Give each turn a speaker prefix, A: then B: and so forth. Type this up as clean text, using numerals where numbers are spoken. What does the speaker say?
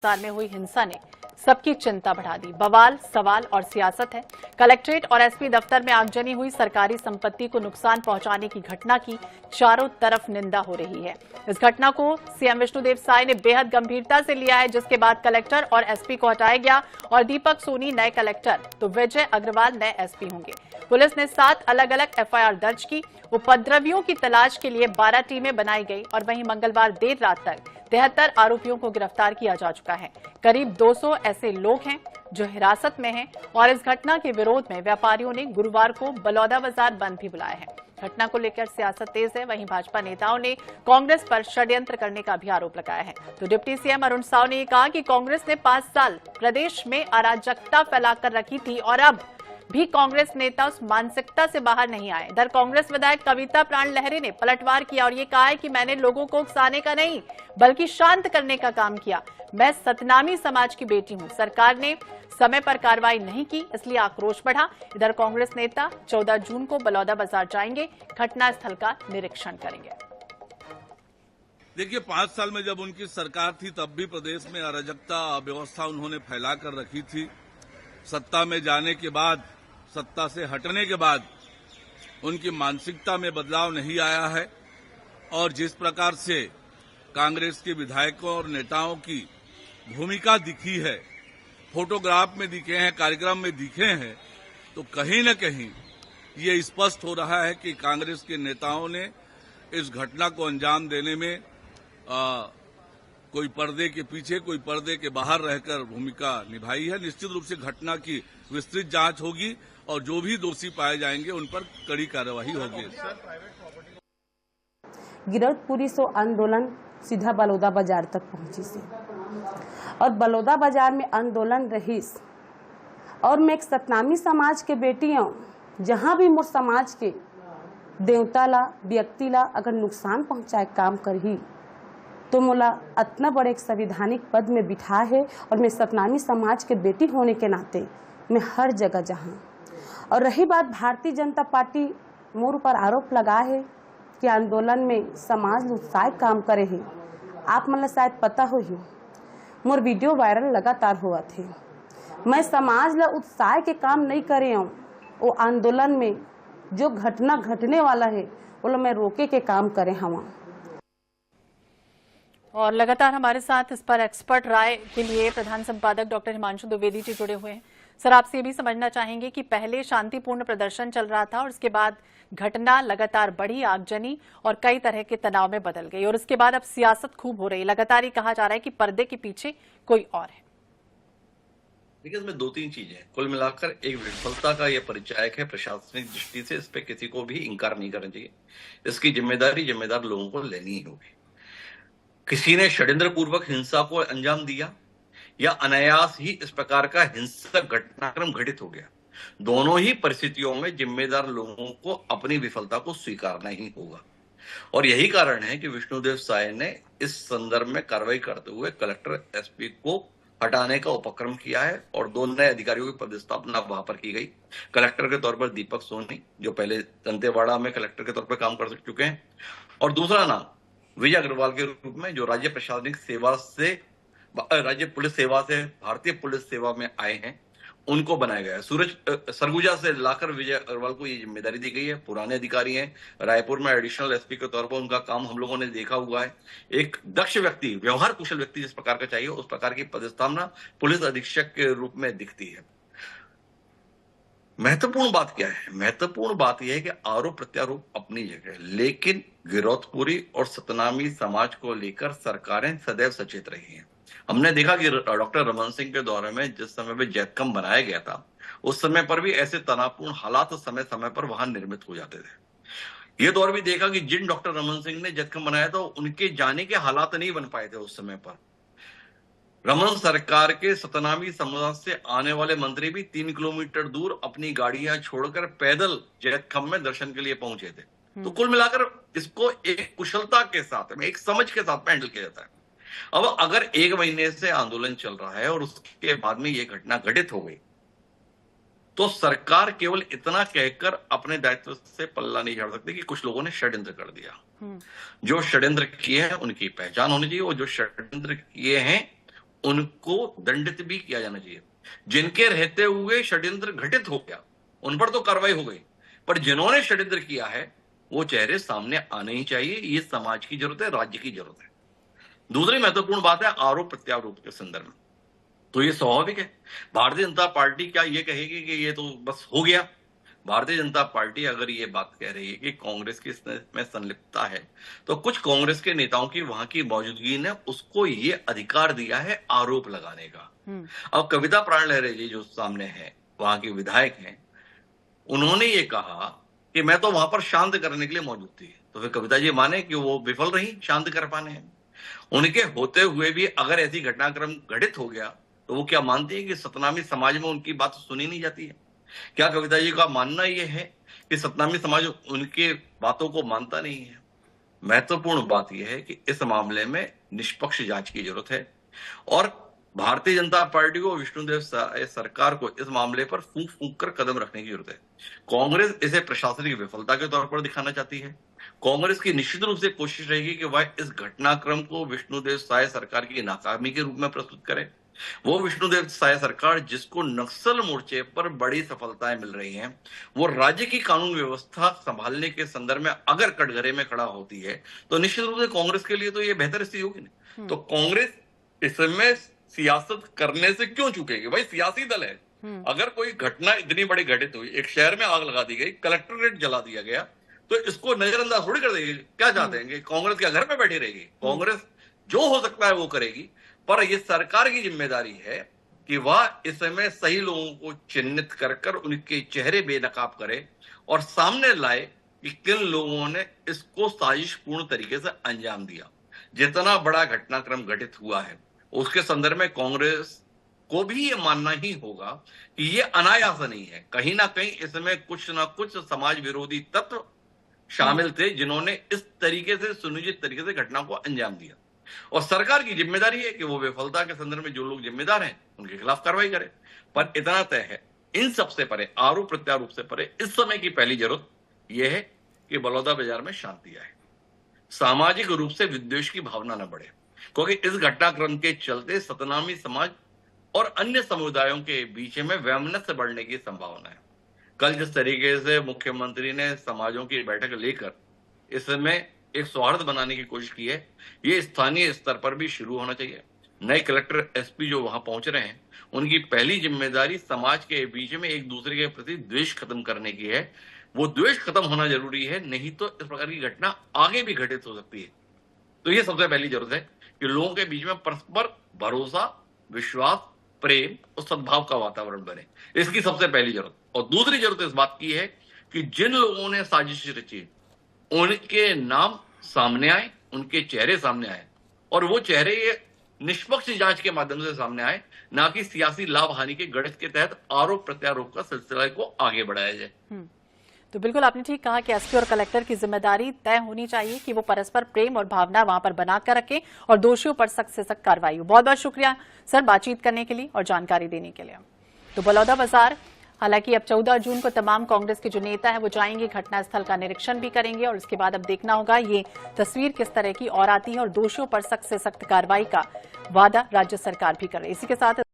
A: हिंदुस्तान में हुई हिंसा ने सबकी चिंता बढ़ा दी। बवाल, सवाल और सियासत है। कलेक्ट्रेट और एसपी दफ्तर में आगजनी हुई। सरकारी संपत्ति को नुकसान पहुंचाने की घटना की चारों तरफ निंदा हो रही है। इस घटना को सीएम विष्णुदेव साय ने बेहद गंभीरता से लिया है, जिसके बाद कलेक्टर और एसपी को हटाया गया और दीपक सोनी नए कलेक्टर तो विजय अग्रवाल नए एसपी होंगे। पुलिस ने 7 अलग अलग एफआईआर दर्ज की। उपद्रवियों की तलाश के लिए 12 टीमें बनाई गई और वहीं मंगलवार देर रात तक 73 आरोपियों को गिरफ्तार किया जा चुका है। करीब 200 ऐसे लोग हैं जो हिरासत में हैं और इस घटना के विरोध में व्यापारियों ने गुरुवार को बलौदा बाजार बंद भी बुलाया है। घटना को लेकर सियासत तेज है। वहीं भाजपा नेताओं ने कांग्रेस पर षड्यंत्र करने का भी आरोप लगाया है। तो डिप्टी सीएम अरुण साव ने कहा कि कांग्रेस ने 5 साल प्रदेश में अराजकता फैलाकर रखी थी और अब भी कांग्रेस नेता उस मानसिकता से बाहर नहीं आए। इधर कांग्रेस विधायक कविता प्राण लहरे ने पलटवार किया और ये कहा है कि मैंने लोगों को उकसाने का नहीं बल्कि शांत करने का काम किया। मैं सतनामी समाज की बेटी हूं। सरकार ने समय पर कार्रवाई नहीं की, इसलिए आक्रोश बढ़ा। इधर कांग्रेस नेता 14 जून को बलौदा बाजार जाएंगे, घटनास्थल का निरीक्षण करेंगे।
B: देखिए, 5 साल में जब उनकी सरकार थी तब भी प्रदेश में अराजकता अव्यवस्था उन्होंने फैला कर रखी थी। सत्ता में जाने के बाद, सत्ता से हटने के बाद उनकी मानसिकता में बदलाव नहीं आया है और जिस प्रकार से कांग्रेस के विधायकों और नेताओं की भूमिका दिखी है, फोटोग्राफ में दिखे हैं, कार्यक्रम में दिखे हैं, तो कहीं न कहीं ये स्पष्ट हो रहा है कि कांग्रेस के नेताओं ने इस घटना को अंजाम देने में कोई पर्दे के पीछे, कोई पर्दे के बाहर रहकर भूमिका निभाई है। निश्चित रूप से घटना की विस्तृत जांच होगी और जो भी दोषी पाए जाएंगे उन पर कड़ी कार्रवाई होगी।
C: गिरफ्त पुलिस आंदोलन सीधा बलौदा बाजार तक पहुंची से और बलौदा बाजार में आंदोलन रहीस और मैं एक सतनामी समाज के बेटी हूँ। जहाँ भी मोर समाज के देवता ला, व्यक्ति ला अगर नुकसान पहुंचाए काम करही तो मोला इतना बड़े एक संवैधानिक पद में बिठा है और मैं सतनामी समाज के बेटी होने के नाते मैं हर जगह जहाँ। और रही बात भारतीय जनता पार्टी मोर ऊपर आरोप लगा है कि आंदोलन में समाज उत्साह काम करे है। आप मतलब शायद पता हो ही मोर वीडियो वायरल लगातार हुआ थे। मैं समाज ला उत्साह के काम नहीं करे हूँ। वो आंदोलन में जो घटना घटने वाला है वो मैं रोके के काम करे हवा।
A: और लगातार हमारे साथ इस पर एक्सपर्ट राय के लिए प्रधान संपादक डॉक्टर हिमांशु द्विवेदी जी जुड़े हुए हैं। सर, आपसे ये भी समझना चाहेंगे कि पहले शांतिपूर्ण प्रदर्शन चल रहा था और उसके बाद घटना लगातार बढ़ी, आगजनी और कई तरह के तनाव में बदल गई और उसके बाद अब सियासत खूब हो रही है। लगातार ये कहा जा रहा है कि पर्दे के पीछे कोई और है।
D: देखिए, इसमें 2-3 चीजें हैं। कुल मिलाकर एक विफलता का यह परिचायक है। प्रशासनिक दृष्टि से इस पे किसी को भी इंकार नहीं करना चाहिए। इसकी जिम्मेदार लोगों को लेनी ही होगी। किसी ने षड्यंत्र पूर्वक हिंसा को अंजाम दिया या अनायास ही इस प्रकार का हिंसक घटनाक्रम घटित हो गया, दोनों ही परिस्थितियों में जिम्मेदार लोगों को अपनी विफलता को स्वीकारना ही होगा। और यही कारण है कि विष्णुदेव साय ने इस संदर्भ में कार्रवाई करते हुए कलेक्टर, एसपी को हटाने का उपक्रम किया है और 2 नए अधिकारियों की पदस्थापना वहां पर की गई। कलेक्टर के तौर पर दीपक सोनी, जो पहले दंतेवाड़ा में कलेक्टर के तौर पर काम कर चुके हैं, और दूसरा नाम विजय अग्रवाल के रूप में, जो राज्य पुलिस सेवा से भारतीय पुलिस सेवा में आए हैं, उनको बनाया गया है। सूरज सरगुजा से लाकर विजय अग्रवाल को ये जिम्मेदारी दी गई है। पुराने अधिकारी हैं। रायपुर में एडिशनल एसपी के तौर पर उनका काम हम लोगों ने देखा हुआ है। एक दक्ष व्यक्ति, व्यवहार कुशल व्यक्ति जिस प्रकार का चाहिए, उस प्रकार की पदस्थापना पुलिस अधीक्षक के रूप में दिखती है। महत्वपूर्ण बात क्या है? महत्वपूर्ण बात यह है कि आरोप प्रत्यारोप अपनी जगह, लेकिन गिरौदपुरी और सतनामी समाज को लेकर सरकारें सदैव सचेत रही हैं। हमने देखा कि डॉक्टर रमन सिंह के दौरे में जिस समय पे जैतकम बनाया गया था, उस समय पर भी ऐसे तनावपूर्ण हालात समय समय पर वहां निर्मित हो जाते थे। ये दौर भी देखा कि जिन डॉक्टर रमन सिंह ने जैतकम बनाया था उनके जाने के हालात नहीं बन पाए थे उस समय पर। रमन सरकार के सतनामी समाज से आने वाले मंत्री भी 3 किलोमीटर दूर अपनी गाड़ियां छोड़कर पैदल जैतकम में दर्शन के लिए पहुंचे थे। तो कुल मिलाकर इसको एक कुशलता के साथ में, एक समझ के साथ हैंडल किया जाता है। अब अगर 1 महीने से आंदोलन चल रहा है और उसके बाद में यह घटना घटित हो गई, तो सरकार केवल इतना कहकर अपने दायित्व से पल्ला नहीं झाड़ सकती कि कुछ लोगों ने षड्यंत्र कर दिया। जो षड्यंत्र किए हैं उनकी पहचान होनी चाहिए और जो षड्यंत्र किए हैं उनको दंडित भी किया जाना चाहिए। जिनके रहते हुए षड्यंत्र घटित हो गया उन पर तो कार्रवाई हो गई, पर जिन्होंने षड्यंत्र किया है वो चेहरे सामने आने ही चाहिए। ये समाज की जरूरत है, राज्य की जरूरत है। दूसरी महत्वपूर्ण बात है आरोप प्रत्यारोप के संदर्भ में। तो ये स्वाभाविक है, भारतीय जनता पार्टी क्या ये कहेगी कि ये तो बस हो गया? भारतीय जनता पार्टी अगर ये बात कह रही है कि कांग्रेस की इसमें संलिप्तता है, तो कुछ कांग्रेस के नेताओं की वहां की मौजूदगी ने उसको ये अधिकार दिया है आरोप लगाने का। अब कविता प्राण लहरे जी जो सामने है, वहां के विधायक हैं, उन्होंने ये कहा कि मैं तो वहां पर शांत करने के लिए मौजूद थी। तो फिर कविता जी माने कि वो विफल रही शांत कर पाने में। उनके होते हुए भी अगर ऐसी घटनाक्रम घटित हो गया तो वो क्या मानती है कि सतनामी समाज में उनकी बात सुनी नहीं जाती है? क्या कविता जी का मानना यह है कि सतनामी समाज उनके बातों को मानता नहीं है? महत्वपूर्ण बात यह है कि इस मामले में निष्पक्ष जांच की जरूरत है और भारतीय जनता पार्टी को, विष्णुदेव साय सरकार को इस मामले पर फूंक फूंक कर कदम रखने की जरूरत है। कांग्रेस इसे प्रशासनिक विफलता के तौर पर दिखाना चाहती है। कांग्रेस की निश्चित रूप से कोशिश रहेगी कि वह इस घटनाक्रम को विष्णुदेव साय सरकार की नाकामी के रूप में प्रस्तुत करे। वो विष्णुदेव साय सरकार जिसको नक्सल मोर्चे पर बड़ी सफलताएं मिल रही हैं, वो राज्य की कानून व्यवस्था संभालने के संदर्भ में अगर कटघरे में खड़ा होती है तो निश्चित रूप से कांग्रेस के लिए तो ये बेहतर स्थिति होगी नहीं। तो कांग्रेस इसमें सियासत करने से क्यों चूकेगी? भाई सियासी दल है। अगर कोई घटना इतनी बड़ी घटित हुई, एक शहर में आग लगा दी गई, कलेक्ट्रेट जला दिया गया, तो इसको नजरअंदाज थोड़ी कर देगी। क्या चाहते हैं कि कांग्रेस क्या घर में बैठी रहेगी? कांग्रेस जो हो सकता है वो करेगी, पर यह सरकार की जिम्मेदारी है कि वह इस समय सही लोगों को चिन्हित कर उनके चेहरे बेनकाब करे और सामने लाए कि किन लोगों ने इसको साजिशपूर्ण तरीके से अंजाम दिया। जितना बड़ा घटनाक्रम घटित हुआ है उसके संदर्भ में कांग्रेस को भी ये मानना ही होगा कि ये अनायास नहीं है। कहीं ना कहीं इसमें कुछ ना कुछ समाज विरोधी तत्व शामिल थे जिन्होंने इस तरीके से सुनियोजित तरीके से घटना को अंजाम दिया और सरकार की जिम्मेदारी है कि वो विफलता के संदर्भ में जो लोग जिम्मेदार हैं उनके खिलाफ कार्रवाई करे। पर इतना तय है, इन सबसे परे, आरोप प्रत्यारोप से परे, इस समय की पहली जरूरत यह है कि बलौदाबाजार में शांति आए, सामाजिक रूप से विद्वेष की भावना न बढ़े, क्योंकि इस घटनाक्रम के चलते सतनामी समाज और अन्य समुदायों के बीच में वैमनस्य बढ़ने की संभावना है। कल जिस तरीके से मुख्यमंत्री ने समाजों की बैठक लेकर इसमें एक सौहार्द बनाने की कोशिश की है, ये स्थानीय स्तर पर भी शुरू होना चाहिए। नए कलेक्टर, एसपी जो वहां पहुंच रहे हैं, उनकी पहली जिम्मेदारी समाज के बीच में एक दूसरे के प्रति द्वेष खत्म करने की है। वो द्वेष खत्म होना जरूरी है, नहीं तो इस प्रकार की घटना आगे भी घटित हो सकती है। तो ये सबसे पहली जरूरत है कि लोगों के बीच में परस्पर भरोसा, विश्वास, प्रेम और सद्भाव का वातावरण बने। इसकी सबसे पहली जरूरत। और दूसरी जरूरत इस बात की है कि जिन लोगों ने साजिश रची उनके नाम सामने आए, उनके चेहरे सामने आए और वो चेहरे ये निष्पक्ष जांच के माध्यम से सामने आए, ना कि सियासी लाभ हानि के गणित के तहत आरोप प्रत्यारोप का सिलसिला को आगे बढ़ाया जाए।
A: तो बिल्कुल आपने ठीक कहा कि एसपी और कलेक्टर की जिम्मेदारी तय होनी चाहिए कि वो परस्पर प्रेम और भावना वहां पर बनाकर रखें और दोषियों पर सख्त से सख्त कार्रवाई हो। बहुत बहुत शुक्रिया सर बातचीत करने के लिए और जानकारी देने के लिए। तो बलौदाबाजार, हालांकि अब 14 जून को तमाम कांग्रेस के जो नेता है वो जाएंगे, घटनास्थल का निरीक्षण भी करेंगे और उसके बाद अब देखना होगा ये तस्वीर किस तरह की और आती है और दोषियों पर सख्त से सख्त कार्रवाई का वादा राज्य सरकार भी कर रही है। इसी के साथ